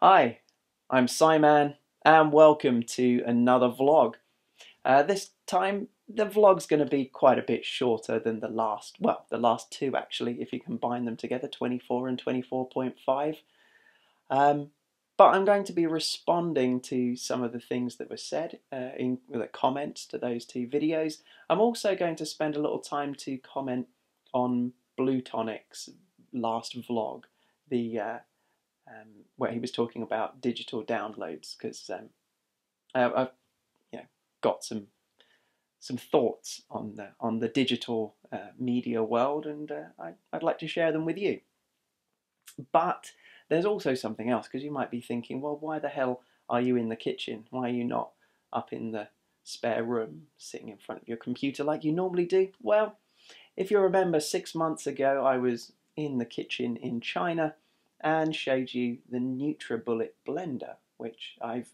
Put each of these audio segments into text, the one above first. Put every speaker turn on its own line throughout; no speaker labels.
Hi, I'm Simon and welcome to another vlog. This time the vlog's going to be quite a bit shorter than the last two actually, if you combine them together, 24 and 24.5. Um, but I'm going to be responding to some of the things that were said in the comments to those two videos. I'm also going to spend a little time to comment on Blue Tonic's last vlog, the where he was talking about digital downloads, because I've got some thoughts on the digital media world, and I'd like to share them with you. But there's also something else, because you might be thinking, well, why the hell are you in the kitchen? Why are you not up in the spare room sitting in front of your computer like you normally do? Well, if you remember, 6 months ago I was in the kitchen in China and showed you the NutriBullet blender, which I've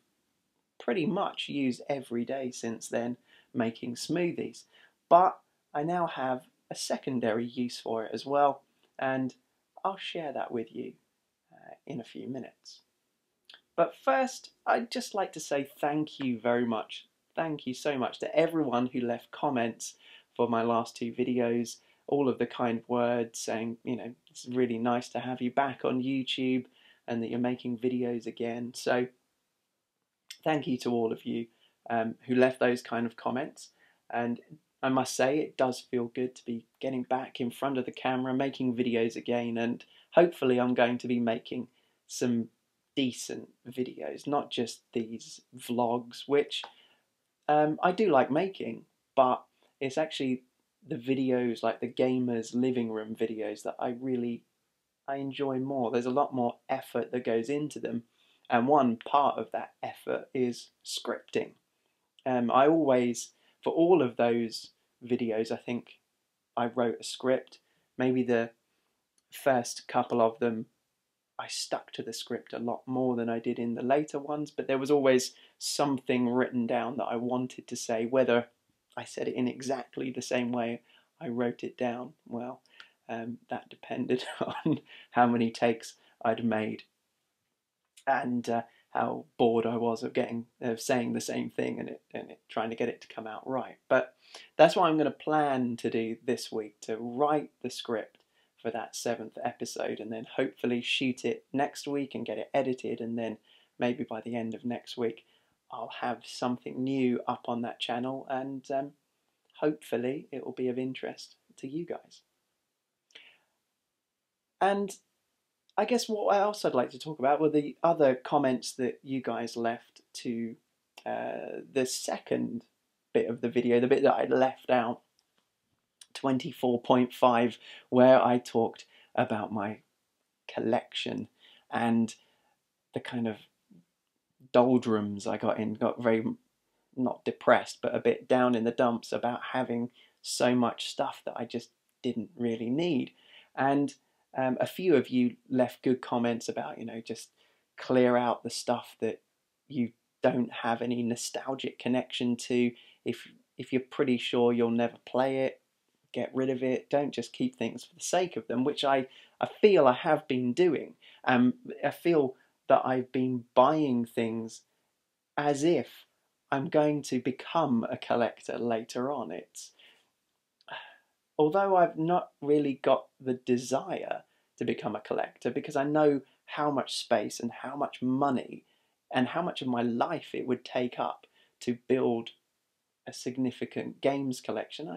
pretty much used every day since then, making smoothies. But I now have a secondary use for it as well, and I'll share that with you in a few minutes. But first, I'd just like to say thank you very much. Thank you so much to everyone who left comments for my last two videos, all of the kind words saying, it's really nice to have you back on YouTube and that you're making videos again. So thank you to all of you who left those kind of comments. And I must say, it does feel good to be getting back in front of the camera, making videos again, and hopefully I'm going to be making some decent videos, not just these vlogs, which I do like making, but it's actually the videos, like the gamers' living room videos, that I enjoy more. There's a lot more effort that goes into them, and one part of that effort is scripting. I always, for all of those videos, I think I wrote a script. Maybe the first couple of them, I stuck to the script a lot more than I did in the later ones, but there was always something written down that I wanted to say. Whether I said it in exactly the same way I wrote it down, well, that depended on how many takes I'd made and how bored I was of saying the same thing and trying to get it to come out right. But that's what I'm going to plan to do this week, to write the script for that 7th episode and then hopefully shoot it next week and get it edited, and then maybe by the end of next week I'll have something new up on that channel, and hopefully it will be of interest to you guys. And I guess what else I'd like to talk about were the other comments that you guys left to the second bit of the video, the bit that I left out, 24.5, where I talked about my collection and the kind of doldrums I got in, got very, not depressed, but a bit down in the dumps about having so much stuff that I just didn't really need. And a few of you left good comments about, just clear out the stuff that you don't have any nostalgic connection to. If you're pretty sure you'll never play it, get rid of it. Don't just keep things for the sake of them, which I feel I have been doing. I feel that I've been buying things as if I'm going to become a collector later on. Although I've not really got the desire to become a collector, because I know how much space and how much money and how much of my life it would take up to build a significant games collection.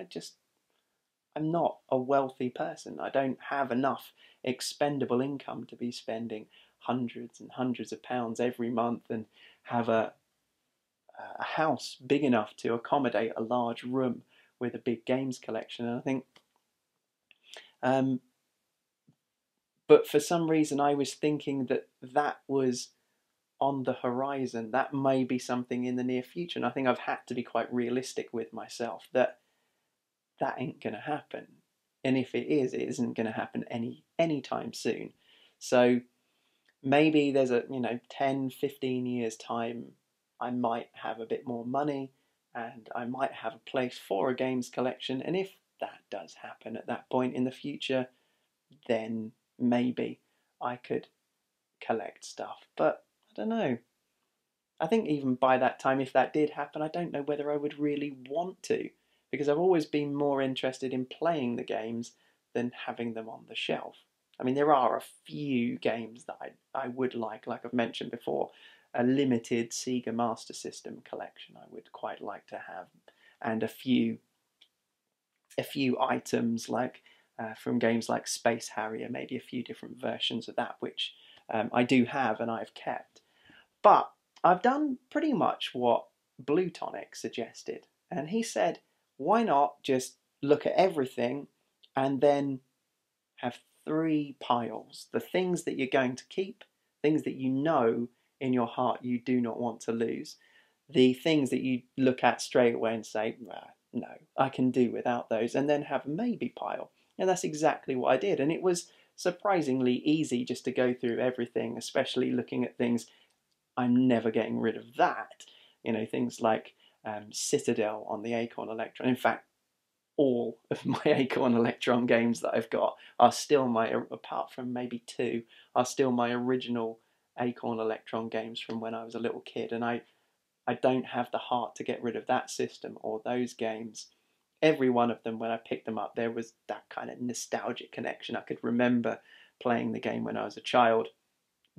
I'm not a wealthy person. I don't have enough expendable income to be spending hundreds and hundreds of pounds every month and have a house big enough to accommodate a large room with a big games collection. And I think, but for some reason I was thinking that was on the horizon. That may be something in the near future. And I think I've had to be quite realistic with myself that ain't going to happen. And if it is, it isn't going to happen anytime soon. So maybe there's 10, 15 years time, I might have a bit more money and I might have a place for a games collection. And if that does happen at that point in the future, then maybe I could collect stuff. But I don't know. I think even by that time, if that did happen, I don't know whether I would really want to, because I've always been more interested in playing the games than having them on the shelf. I mean, there are a few games that I would like I've mentioned before, a limited Sega Master System collection I would quite like to have, and a few items from games like Space Harrier, maybe a few different versions of that, which I do have and I've kept. But I've done pretty much what Blue Tonic suggested, and he said, why not just look at everything and then have three piles: the things that you're going to keep, things that you know in your heart you do not want to lose, the things that you look at straight away and say, no, I can do without those, and then have a maybe pile. And that's exactly what I did. And it was surprisingly easy just to go through everything, especially looking at things I'm never getting rid of that. Things like Citadel on the Acorn Electron. In fact, all of my Acorn Electron games that I've got are still apart from maybe two, are still my original Acorn Electron games from when I was a little kid. And I don't have the heart to get rid of that system or those games. Every one of them, when I picked them up, there was that kind of nostalgic connection. I could remember playing the game when I was a child.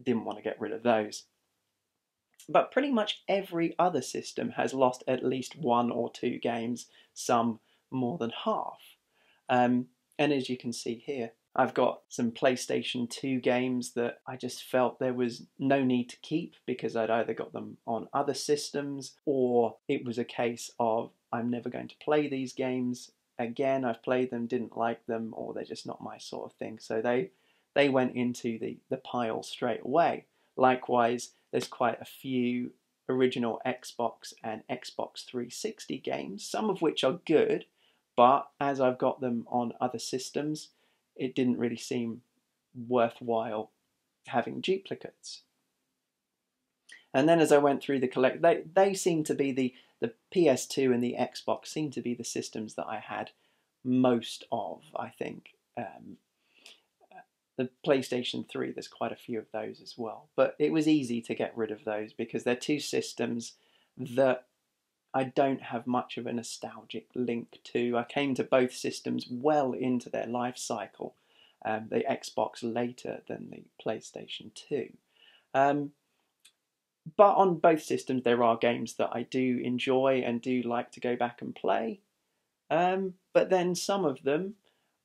Didn't want to get rid of those. But pretty much every other system has lost at least one or two games, some more than half. And as you can see here, I've got some PlayStation 2 games that I just felt there was no need to keep because I'd either got them on other systems, or it was a case of I'm never going to play these games again. I've played them, didn't like them, or they're just not my sort of thing. So they went into the pile straight away. Likewise, there's quite a few original Xbox and Xbox 360 games, some of which are good, but as I've got them on other systems, it didn't really seem worthwhile having duplicates. And then as I went through the they seem to be the PS2 and the Xbox seem to be the systems that I had most of, I think. The PlayStation 3, there's quite a few of those as well. But it was easy to get rid of those because they're two systems that I don't have much of a nostalgic link to. I came to both systems well into their life cycle, the Xbox later than the PlayStation 2. But on both systems, there are games that I do enjoy and do like to go back and play. But then some of them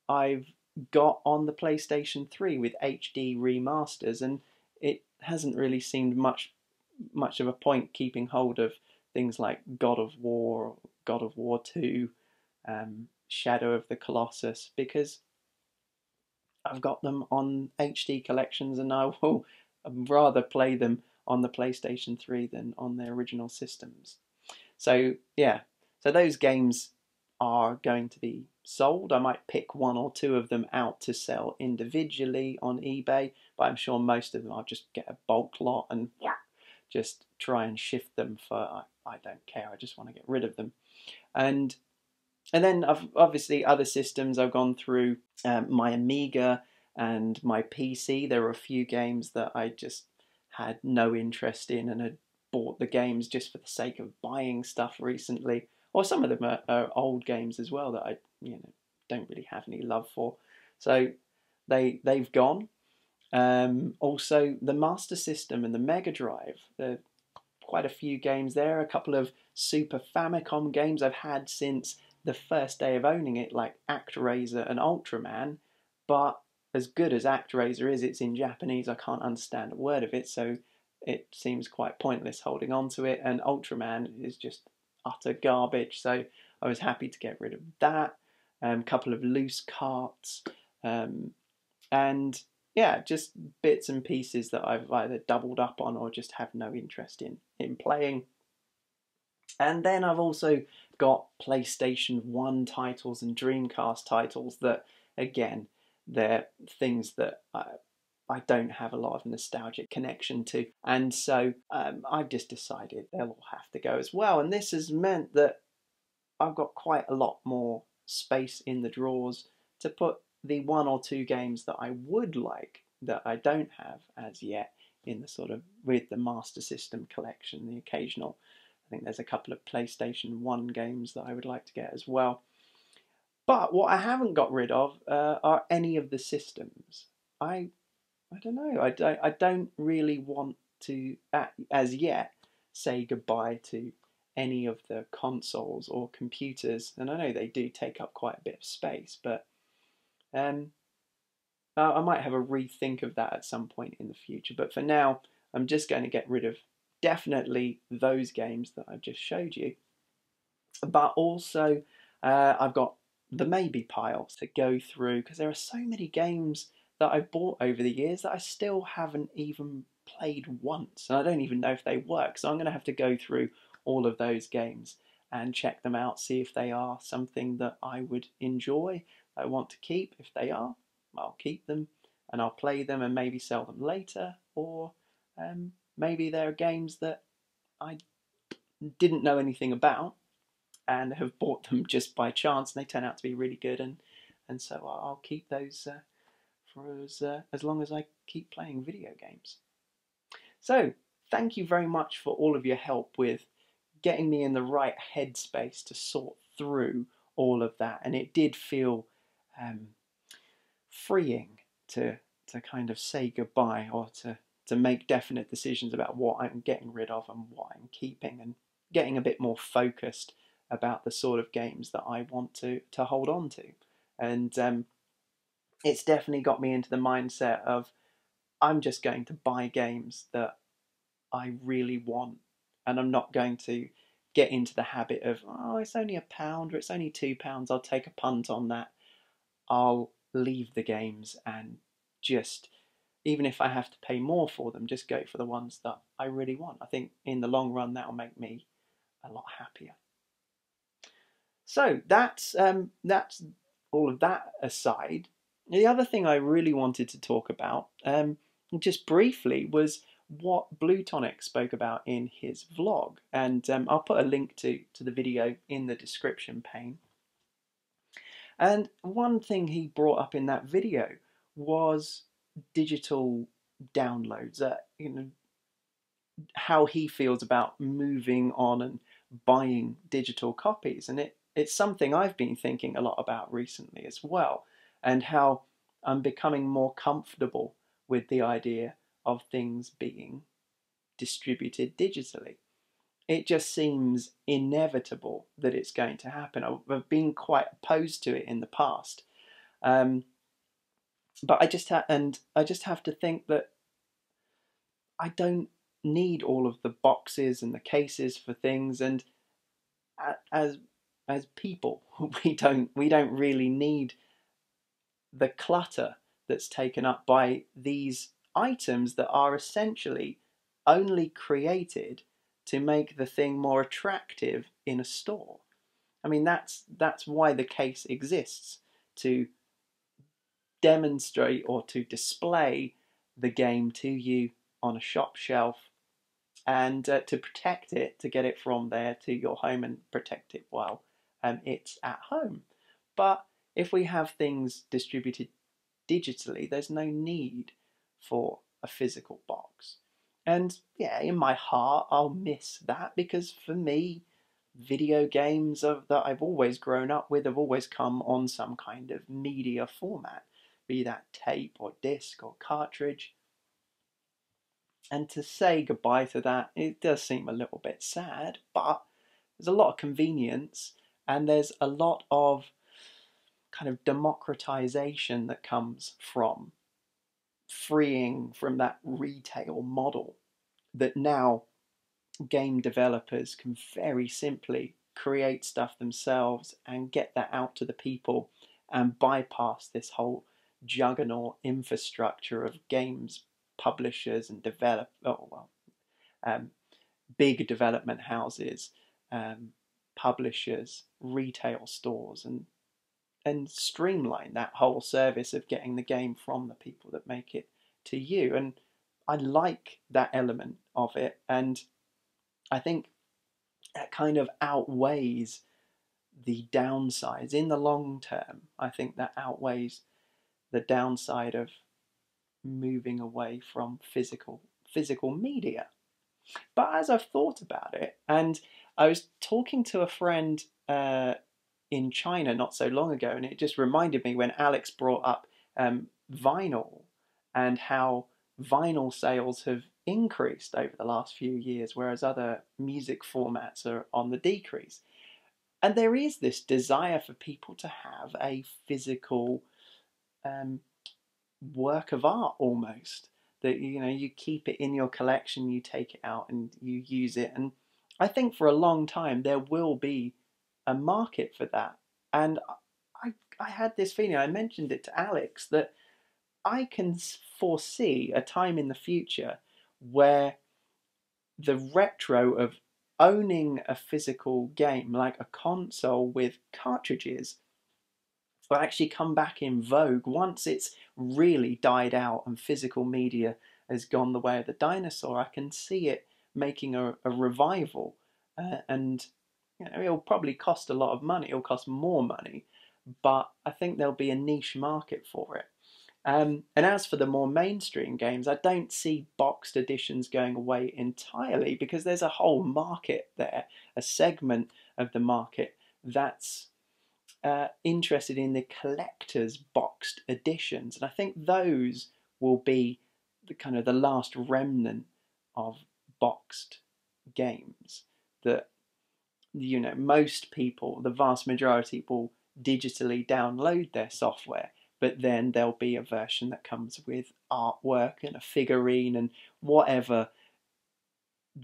I've got on the PlayStation 3 with HD remasters, and it hasn't really seemed much of a point keeping hold of things like God of War, God of War 2, Shadow of the Colossus, because I've got them on HD collections and I will rather play them on the PlayStation 3 than on their original systems. So yeah, so those games are going to be sold. I might pick one or two of them out to sell individually on eBay, but I'm sure most of them I'll just get a bulk lot and just try and shift them for, I don't care, I just want to get rid of them. And then obviously other systems I've gone through, my Amiga and my PC. There were a few games that I just had no interest in and had bought the games just for the sake of buying stuff recently. Or some of them are old games as well that I don't really have any love for. So they've gone. Also, the Master System and the Mega Drive. There are quite a few games there. A couple of Super Famicom games I've had since the first day of owning it, like ActRaiser and Ultraman. But as good as ActRaiser is, it's in Japanese. I can't understand a word of it, so it seems quite pointless holding on to it. And Ultraman is just utter garbage, so I was happy to get rid of that. A couple of loose carts, and yeah, just bits and pieces that I've either doubled up on or just have no interest in playing. And then I've also got PlayStation 1 titles and Dreamcast titles that, again, they're things that I don't have a lot of nostalgic connection to. And so I've just decided they'll all have to go as well. And this has meant that I've got quite a lot more space in the drawers to put the one or two games that I would like, that I don't have as yet, in the sort of with the Master System collection, the occasional. I think there's a couple of PlayStation 1 games that I would like to get as well. But what I haven't got rid of are any of the systems. I don't know. I don't really want to, as yet, say goodbye to any of the consoles or computers. And I know they do take up quite a bit of space, but I might have a rethink of that at some point in the future. But for now, I'm just going to get rid of definitely those games that I've just showed you. But also, I've got the maybe pile to go through, because there are so many games that I've bought over the years that I still haven't even played once. And I don't even know if they work. So I'm going to have to go through all of those games and check them out, see if they are something that I would enjoy, I want to keep. If they are, I'll keep them and I'll play them and maybe sell them later. Or maybe they're games that I didn't know anything about and have bought them just by chance, and they turn out to be really good, and so I'll keep those for as long as I keep playing video games. So thank you very much for all of your help with getting me in the right headspace to sort through all of that, and it did feel freeing to kind of say goodbye, or to make definite decisions about what I'm getting rid of and what I'm keeping, and getting a bit more focused about the sort of games that I want to hold on to. And it's definitely got me into the mindset of I'm just going to buy games that I really want, and I'm not going to get into the habit of, oh, it's only £1 or it's only £2, I'll take a punt on that. I'll leave the games and just, even if I have to pay more for them, just go for the ones that I really want. I think in the long run that'll make me a lot happier. So that's all of that aside. The other thing I really wanted to talk about, just briefly, was what Blue Tonic spoke about in his vlog, and I'll put a link to the video in the description pane. And one thing he brought up in that video was digital downloads. How he feels about moving on and buying digital copies, and it's something I've been thinking a lot about recently as well, and how I'm becoming more comfortable with the idea of things being distributed digitally. It just seems inevitable that it's going to happen. I've been quite opposed to it in the past, but I just have to think that I don't need all of the boxes and the cases for things, and as people we don't really need the clutter that's taken up by these items that are essentially only created to make the thing more attractive in a store. I mean, that's why the case exists, to demonstrate or to display the game to you on a shop shelf, and to protect it, to get it from there to your home and protect it while it's at home. But if we have things distributed digitally, there's no need for a physical box. And yeah, in my heart, I'll miss that, because for me, video games that I've always grown up with have always come on some kind of media format, be that tape or disc or cartridge. And to say goodbye to that, it does seem a little bit sad, but there's a lot of convenience, and there's a lot of kind of democratization that comes from freeing from that retail model, that now game developers can very simply create stuff themselves and get that out to the people, and bypass this whole juggernaut infrastructure of games publishers and big development houses, publishers, retail stores, and streamline that whole service of getting the game from the people that make it to you. And I like that element of it, and I think that kind of outweighs the downsides in the long term. I think that outweighs the downside of moving away from physical media. But as I've thought about it, and I was talking to a friend in China not so long ago, and it just reminded me when Alex brought up vinyl and how vinyl sales have increased over the last few years, whereas other music formats are on the decrease. And there is this desire for people to have a physical um, work of art almost. That you keep it in your collection, you take it out and you use it. And I think for a long time there will be a market for that. And I had this feeling, I mentioned it to Alex, that I can foresee a time in the future where the retro of owning a physical game, like a console with cartridges, will actually come back in vogue once it's really died out and physical media has gone the way of the dinosaur. I can see it making a revival, and it'll probably cost a lot of money. It'll cost more money, but I think there'll be a niche market for it. And as for the more mainstream games, I don't see boxed editions going away entirely, because there's a whole market there, a segment of the market that's interested in the collector's boxed editions, and I think those will be the last remnant of boxed games that most people, the vast majority, will digitally download their software, but then there'll be a version that comes with artwork and a figurine and whatever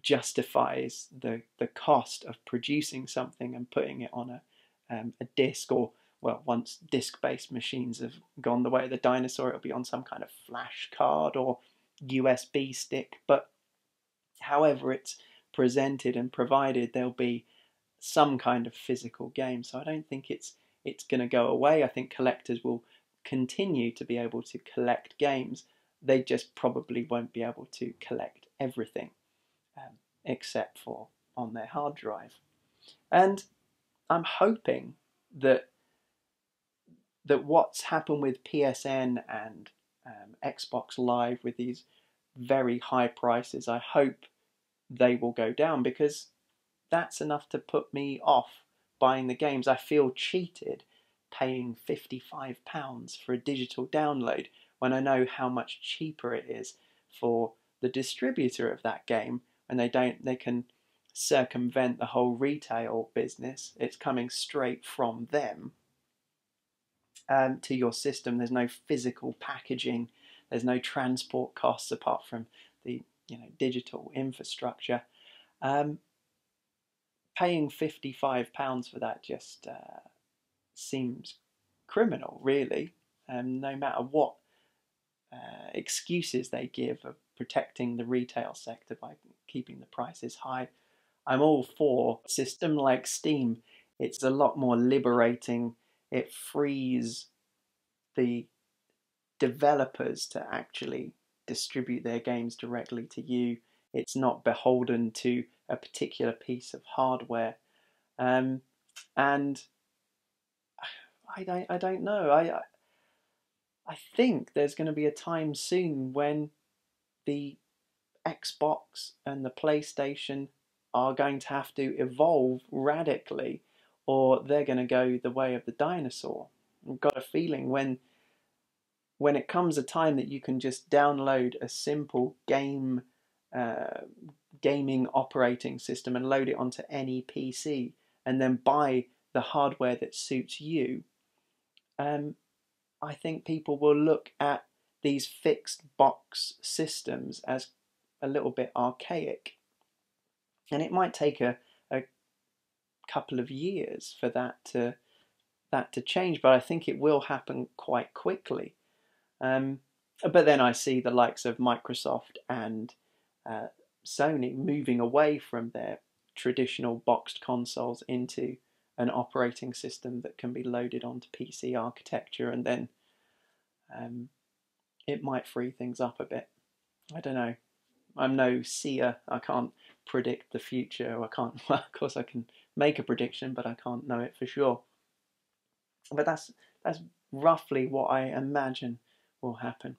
justifies the cost of producing something and putting it on a disc, or well, once disc-based machines have gone the way of the dinosaur, it'll be on some kind of flash card or USB stick. But however it's presented and provided, there'll be some kind of physical game. So I don't think it's going to go away. I think collectors will continue to be able to collect games. They just probably won't be able to collect everything, except for on their hard drive. And I'm hoping that what's happened with PSN and Xbox Live with these very high prices, I hope they will go down, because that's enough to put me off buying the games. I feel cheated paying £55 for a digital download when I know how much cheaper it is for the distributor of that game, and they can circumvent the whole retail business. It's coming straight from them to your system. There's no physical packaging, there's no transport costs apart from the digital infrastructure. Paying £55 for that just seems criminal, really. No matter what excuses they give of protecting the retail sector by keeping the prices high, I'm all for a system like Steam. It's a lot more liberating. It frees the developers to actually distribute their games directly to you. It's not beholden to a particular piece of hardware, and I don't know. I think there's going to be a time soon when the Xbox and the PlayStation are going to have to evolve radically, or they're going to go the way of the dinosaur. I've got a feeling when it comes a time that you can just download a simple gaming operating system and load it onto any PC, and then buy the hardware that suits you, I think people will look at these fixed box systems as a little bit archaic. And it might take a couple of years for that to change, but I think it will happen quite quickly. But then I see the likes of Microsoft and Sony moving away from their traditional boxed consoles into an operating system that can be loaded onto PC architecture, and then it might free things up a bit. I don't know. I'm no seer. I can't predict the future. Well, of course I can make a prediction, but I can't know it for sure. But that's roughly what I imagine will happen.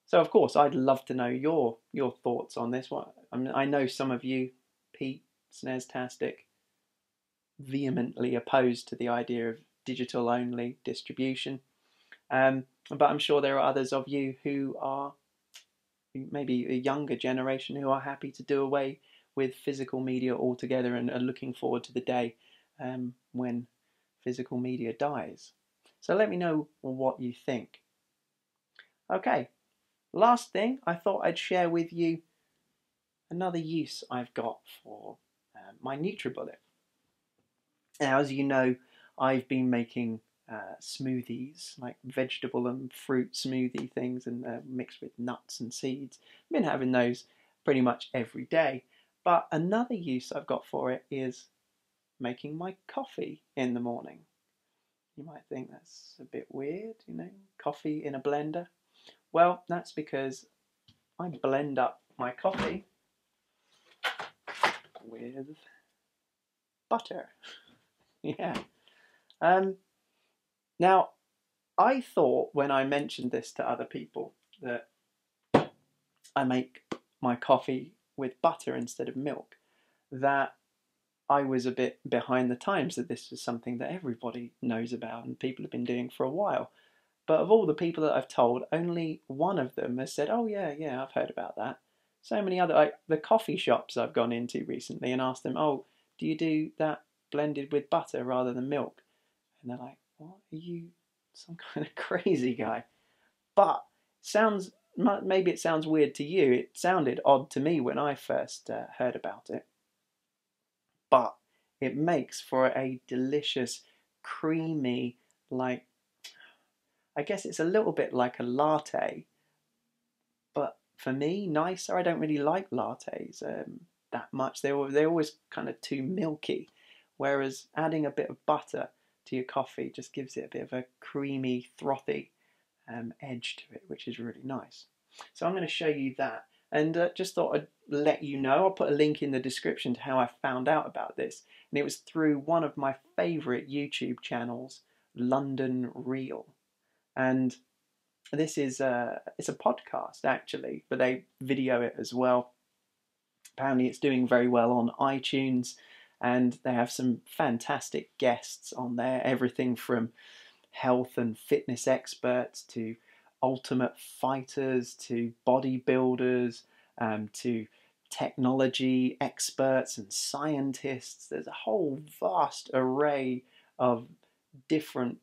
So of course, I'd love to know your thoughts on this one. I mean, I know some of you, Pete, Sneztastic, vehemently opposed to the idea of digital only distribution. But I'm sure there are others of you who are maybe a younger generation who are happy to do away with physical media altogether and are looking forward to the day when physical media dies. So let me know what you think. Okay, last thing, I thought I'd share with you another use I've got for my NutriBullet. Now, as you know, I've been making smoothies, like vegetable and fruit smoothie things, and mixed with nuts and seeds. I've been having those pretty much every day. But another use I've got for it is making my coffee in the morning. You might think that's a bit weird, coffee in a blender. Well, that's because I blend up my coffee with butter. Yeah. Now, I thought when I mentioned this to other people that I make my coffee with butter instead of milk, that I was a bit behind the times, that this was something that everybody knows about and people have been doing for a while. But of all the people that I've told, only one of them has said, "Oh yeah, I've heard about that." So many other, like the coffee shops I've gone into recently and asked them, "Oh, do you do that blended with butter rather than milk?" And they're like, "What, are you some kind of crazy guy?" But maybe it sounds weird to you. It sounded odd to me when I first heard about it. But it makes for a delicious, creamy, like, I guess it's a little bit like a latte, but for me, nicer. I don't really like lattes that much. They're always kind of too milky, whereas adding a bit of butter to your coffee just gives it a bit of a creamy, frothy edge to it, which is really nice. So I'm going to show you that, and just thought I'd let you know. I'll put a link in the description to how I found out about this, and it was through one of my favourite YouTube channels, London Real, and this is it's a podcast actually, but they video it as well. Apparently, it's doing very well on iTunes, and they have some fantastic guests on there. Everything from health and fitness experts to ultimate fighters to bodybuilders to technology experts and scientists. There's a whole vast array of different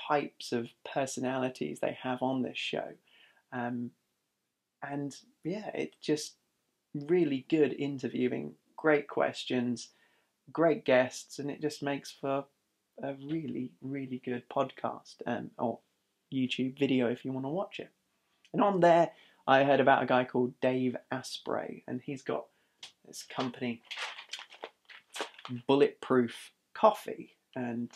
types of personalities they have on this show. And yeah, it's just really good interviewing, great questions, great guests, and it just makes for a really, really good podcast or YouTube video if you want to watch it. And on there, I heard about a guy called Dave Asprey, and he's got this company, Bulletproof Coffee. And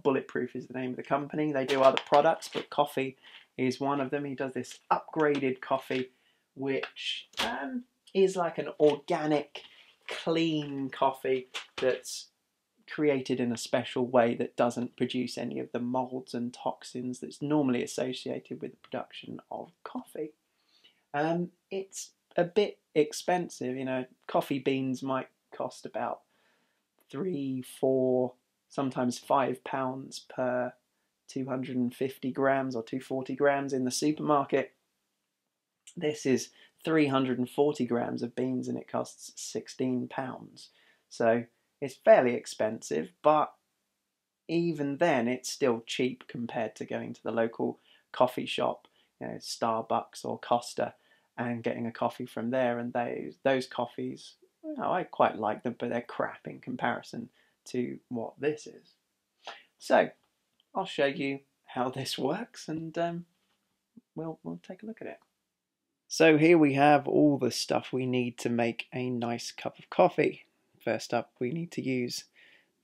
Bulletproof is the name of the company. They do other products, but coffee is one of them. He does this upgraded coffee, which is like an organic, clean coffee that's created in a special way that doesn't produce any of the molds and toxins that's normally associated with the production of coffee. It's a bit expensive, coffee beans might cost about 3, 4, sometimes £5 per 250 grams or 240 grams in the supermarket. This is 340 grams of beans and it costs £16. So it's fairly expensive, but even then it's still cheap compared to going to the local coffee shop, Starbucks or Costa, and getting a coffee from there. And those coffees, I quite like them, but they're crap in comparison to what this is. So I'll show you how this works, and we'll take a look at it. So here we have all the stuff we need to make a nice cup of coffee. First up, we need to use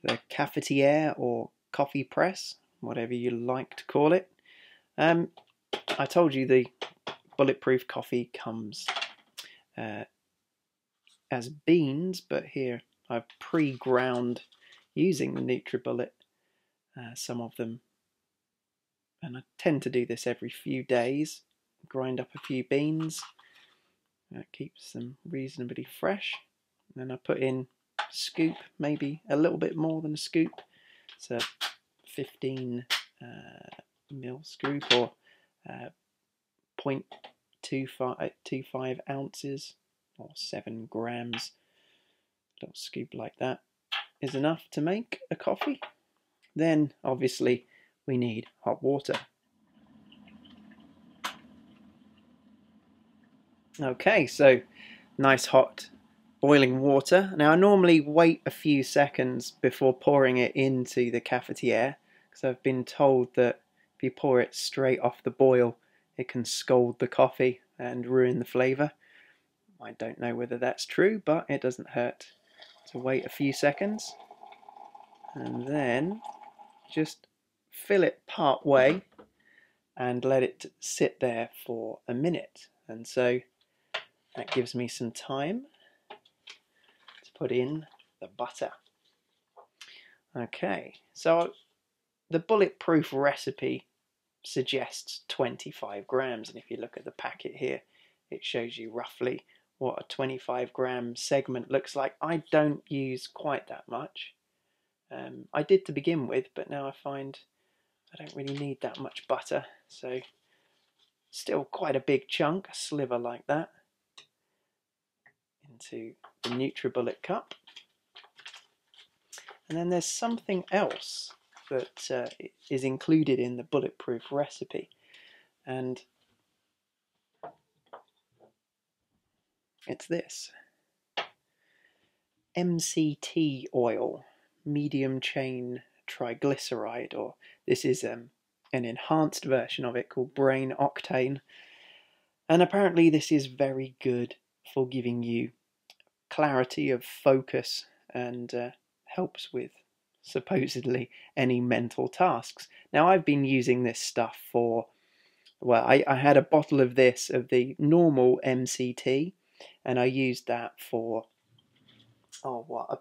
the cafetiere or coffee press, whatever you like to call it. I told you the Bulletproof coffee comes as beans, but here I've pre-ground using the NutriBullet some of them, and I tend to do this every few days grind up a few beans. That keeps them reasonably fresh. And then I put in a scoop, maybe a little bit more than a scoop. It's a 15 mil scoop, or 0.25 ounces, or 7 grams. A little scoop like that is enough to make a coffee. Then obviously we need hot water. Okay, so nice hot boiling water. Now I normally wait a few seconds before pouring it into the cafetiere, because I've been told that if you pour it straight off the boil, it can scald the coffee and ruin the flavour. I don't know whether that's true, but it doesn't hurt to wait a few seconds. And then just fill it part way and let it sit there for a minute. And so that gives me some time to put in the butter. Okay, so the Bulletproof recipe suggests 25 grams, and if you look at the packet here, it shows you roughly what a 25 gram segment looks like. I don't use quite that much. I did to begin with, but now I find I don't really need that much butter, so still quite a big chunk, a sliver like that, into the NutriBullet cup. And then there's something else that is included in the Bulletproof recipe, and it's this: MCT oil, medium chain triglyceride, or this is an enhanced version of it called brain octane. And apparently this is very good for giving you clarity of focus and helps with supposedly any mental tasks. Now I've been using this stuff for, well, I had a bottle of this, of the normal MCT, and I used that for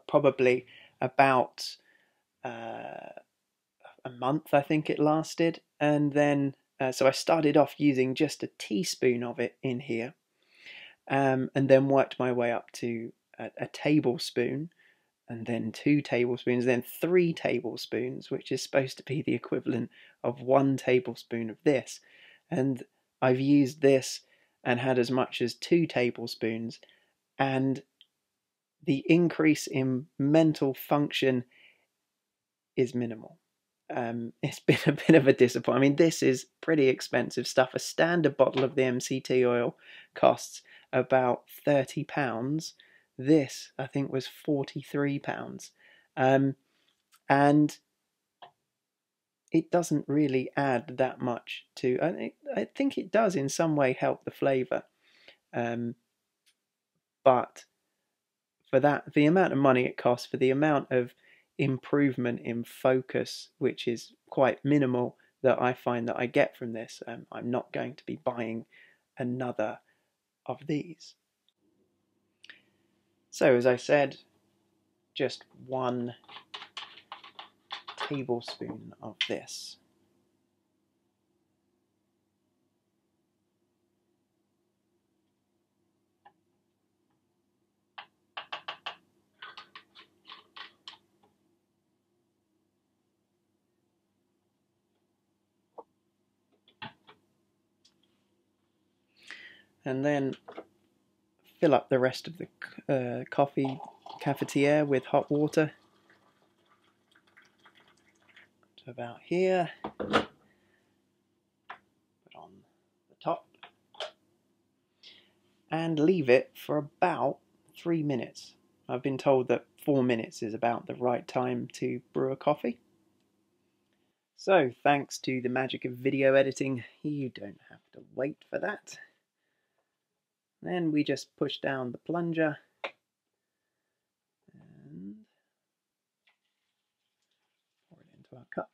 probably about a month, I think it lasted. And then so I started off using just a teaspoon of it in here, and then worked my way up to a tablespoon, and then 2 tablespoons, then 3 tablespoons, which is supposed to be the equivalent of 1 tablespoon of this. And I've used this and had as much as 2 tablespoons, and the increase in mental function is minimal. It's been a bit of a disappointment. I mean, this is pretty expensive stuff. A standard bottle of the MCT oil costs about £30. This, I think, was £43. And it doesn't really add that much to... I think it does in some way help the flavour. But for that, the amount of money it costs, for the amount of improvement in focus, which is quite minimal, that I find that I get from this, I'm not going to be buying another of these. So as I said, just 1 tablespoon of this. And then fill up the rest of the coffee cafetiere with hot water to about here. Put on the top and leave it for about 3 minutes. I've been told that 4 minutes is about the right time to brew a coffee. So thanks to the magic of video editing, you don't have to wait for that. Then we just push down the plunger and pour it into our cup.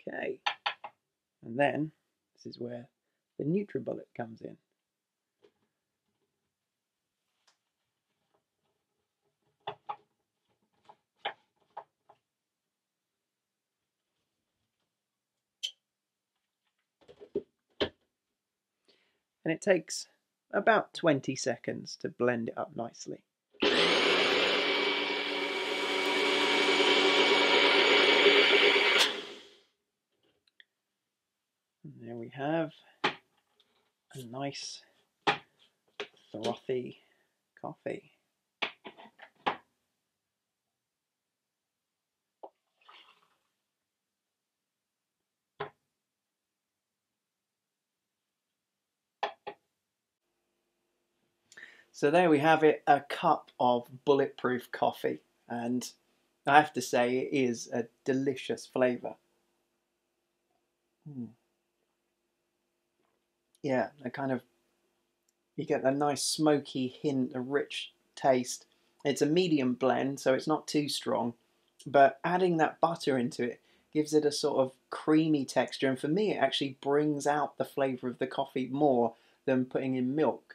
Okay, and then this is where the NutriBullet comes in. and it takes about 20 seconds to blend it up nicely. And there we have a nice frothy coffee. So there we have it, a cup of Bulletproof coffee, and I have to say it is a delicious flavour. Yeah, a kind of, you get a nice smoky hint, a rich taste. It's a medium blend, so it's not too strong, but adding that butter into it gives it a sort of creamy texture, and for me it actually brings out the flavour of the coffee more than putting in milk.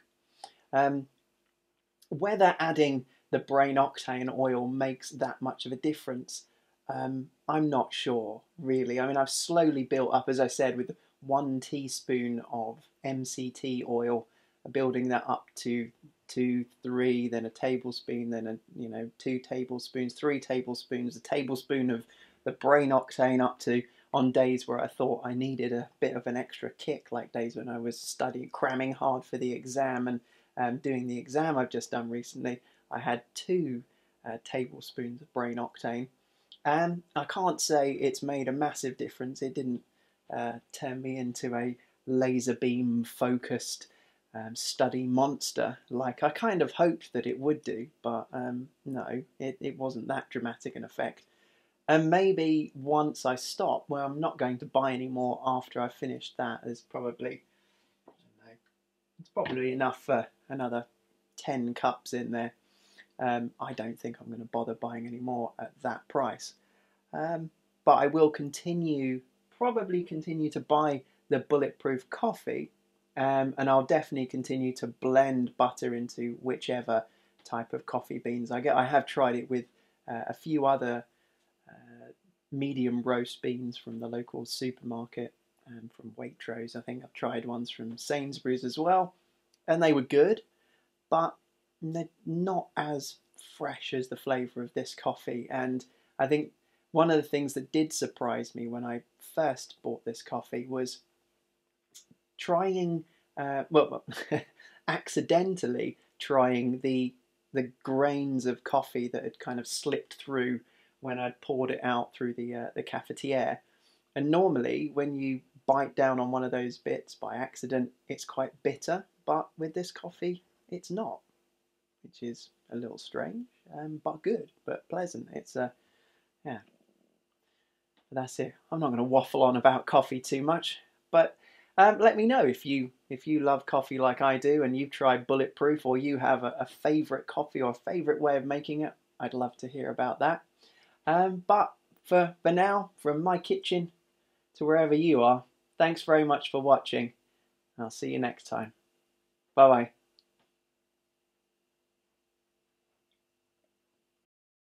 Whether adding the brain octane oil makes that much of a difference, I'm not sure, really. I mean, I've slowly built up, as I said, with 1 teaspoon of MCT oil, building that up to 2, 3, then a tablespoon, then 2 tablespoons, 3 tablespoons, a tablespoon of the brain octane, up to, on days where I thought I needed a bit of an extra kick, like days when I was studying, cramming hard for the exam, and doing the exam I've just done recently, I had 2 tablespoons of brain octane. And I can't say it's made a massive difference. It didn't turn me into a laser beam focused study monster like I kind of hoped that it would do, but no, it wasn't that dramatic an effect. And maybe once I stop, well, I'm not going to buy any more after I've finished that. There's probably, I don't know, it's probably enough for another 10 cups in there. I don't think I'm going to bother buying any more at that price. But I will probably continue to buy the Bulletproof coffee, and I'll definitely continue to blend butter into whichever type of coffee beans I get. I have tried it with a few other medium roast beans from the local supermarket, from Waitrose. I think I've tried ones from Sainsbury's as well, and they were good, but they're not as fresh as the flavour of this coffee. And I think one of the things that did surprise me when I first bought this coffee was trying, accidentally trying the grains of coffee that had kind of slipped through when I'd poured it out through the cafetiere. And normally, when you bite down on one of those bits by accident, it's quite bitter. But with this coffee, it's not, which is a little strange, but good, but pleasant. It's yeah. That's it. I'm not going to waffle on about coffee too much, but let me know if you love coffee like I do, and you've tried Bulletproof, or you have a favourite coffee or a favourite way of making it. I'd love to hear about that. But for now, from my kitchen to wherever you are, thanks very much for watching. I'll see you next time. Bye bye.